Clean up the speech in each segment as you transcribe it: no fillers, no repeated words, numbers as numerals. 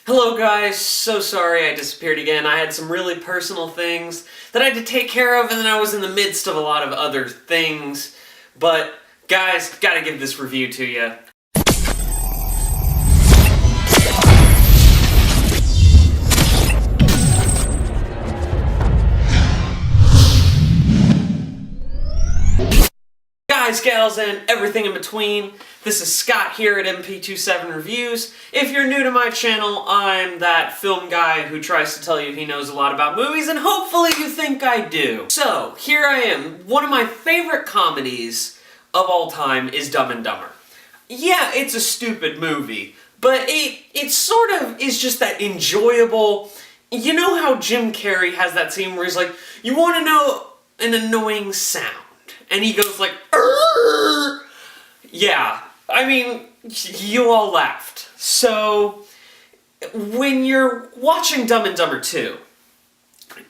Hello guys, so sorry I disappeared again. I had some really personal things that I had to take care of, and then I was in the midst of a lot of other things. But guys, gotta give this review to you. Guys, gals, and everything in between, this is Scott here at MP27 Reviews. If you're new to my channel, I'm that film guy who tries to tell you he knows a lot about movies, and hopefully you think I do. So, here I am. One of my favorite comedies of all time is Dumb and Dumber. Yeah, it's a stupid movie, but it sort of is just that enjoyable... You know how Jim Carrey has that scene where he's like, you want to know an annoying sound? And he goes like, "Arr!" Yeah, I mean, you all laughed. So, when you're watching Dumb and Dumber 2,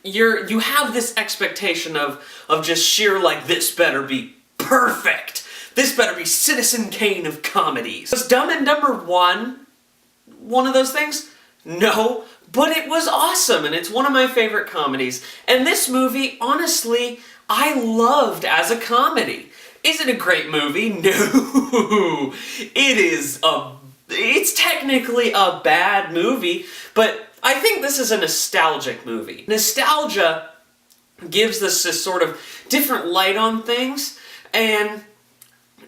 you have this expectation of just sheer, like, this better be perfect. This better be Citizen Kane of comedies. Was Dumb and Dumber 1 one of those things? No, but it was awesome, and it's one of my favorite comedies. And this movie, honestly, I loved as a comedy. Is it a great movie? No. It's technically a bad movie, but I think this is a nostalgic movie. Nostalgia gives us this sort of different light on things, and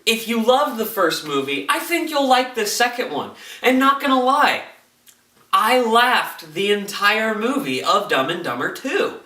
if you love the first movie, I think you'll like the second one. And not gonna lie, I laughed the entire movie of Dumb and Dumber 2.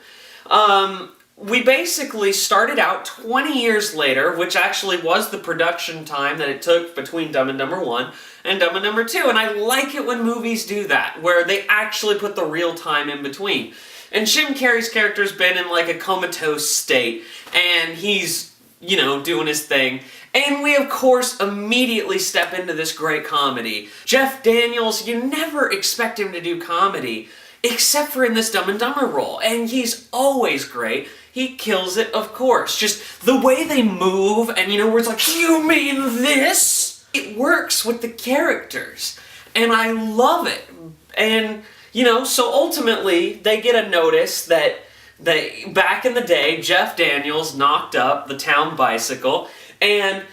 We basically started out 20 years later, which actually was the production time that it took between Dumb and Dumber 1 and Dumb and Dumber 2, and I like it when movies do that, where they actually put the real time in between. And Jim Carrey's character's been in like a comatose state, and he's, you know, doing his thing. And we, of course, immediately step into this great comedy. Jeff Daniels, you never expect him to do comedy, except for in this Dumb and Dumber role. And he's always great. He kills it, of course. Just the way they move, and you know, where it's like, you mean this? It works with the characters. And I love it. And, you know, so ultimately, they get a notice that back in the day, Jeff Daniels knocked up the town bicycle, and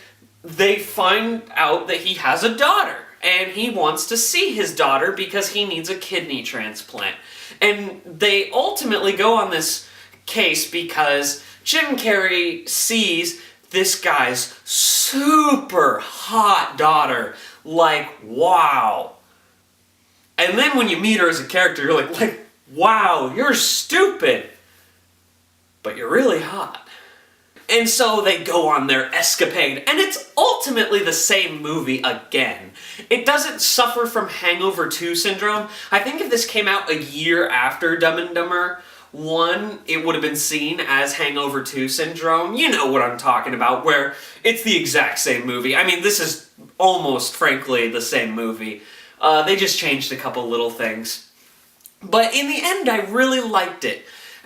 they find out that he has a daughter, and he wants to see his daughter because he needs a kidney transplant. And they ultimately go on this case because Jim Carrey sees this guy's super hot daughter, like, wow. And then when you meet her as a character, you're like, wow, you're stupid, but you're really hot. And so they go on their escapade, and it's ultimately the same movie again. It doesn't suffer from Hangover 2 syndrome. I think if this came out a year after Dumb and Dumber 1, it would have been seen as Hangover 2 syndrome. You know what I'm talking about, where it's the exact same movie. I mean, this is almost, frankly, the same movie. They just changed a couple little things. But in the end, I really liked it.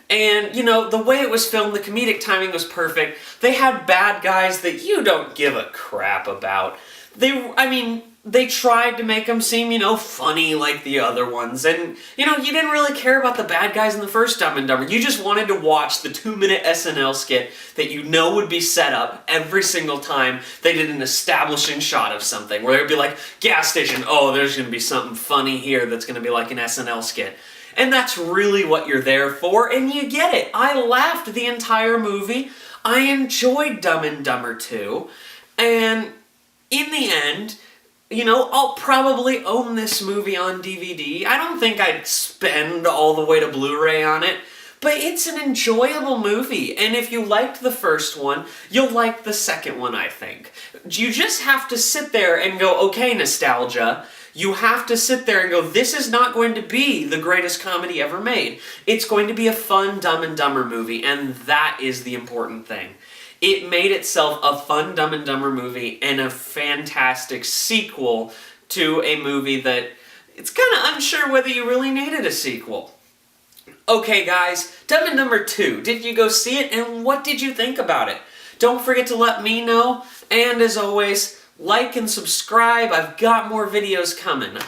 And, you know, the way it was filmed, the comedic timing was perfect. They had bad guys that you don't give a crap about. They tried to make them seem, you know, funny like the other ones. And, you know, you didn't really care about the bad guys in the first Dumb and Dumber. You just wanted to watch the 2-minute SNL skit that you know would be set up every single time they did an establishing shot of something. Where they'd be like, gas station, oh, there's going to be something funny here that's going to be like an SNL skit. And that's really what you're there for, and you get it. I laughed the entire movie. I enjoyed Dumb and Dumber 2. And in the end, you know, I'll probably own this movie on DVD. I don't think I'd spend all the way to Blu-ray on it, but it's an enjoyable movie. And if you liked the first one, you'll like the second one, I think. You just have to sit there and go, okay, nostalgia. You have to sit there and go, this is not going to be the greatest comedy ever made. It's going to be a fun Dumb and Dumber movie, and that is the important thing. It made itself a fun Dumb and Dumber movie and a fantastic sequel to a movie that it's kind of unsure whether you really needed a sequel. Okay guys, Dumb and Dumber 2, did you go see it, and what did you think about it? Don't forget to let me know, and as always, like and subscribe. I've got more videos coming.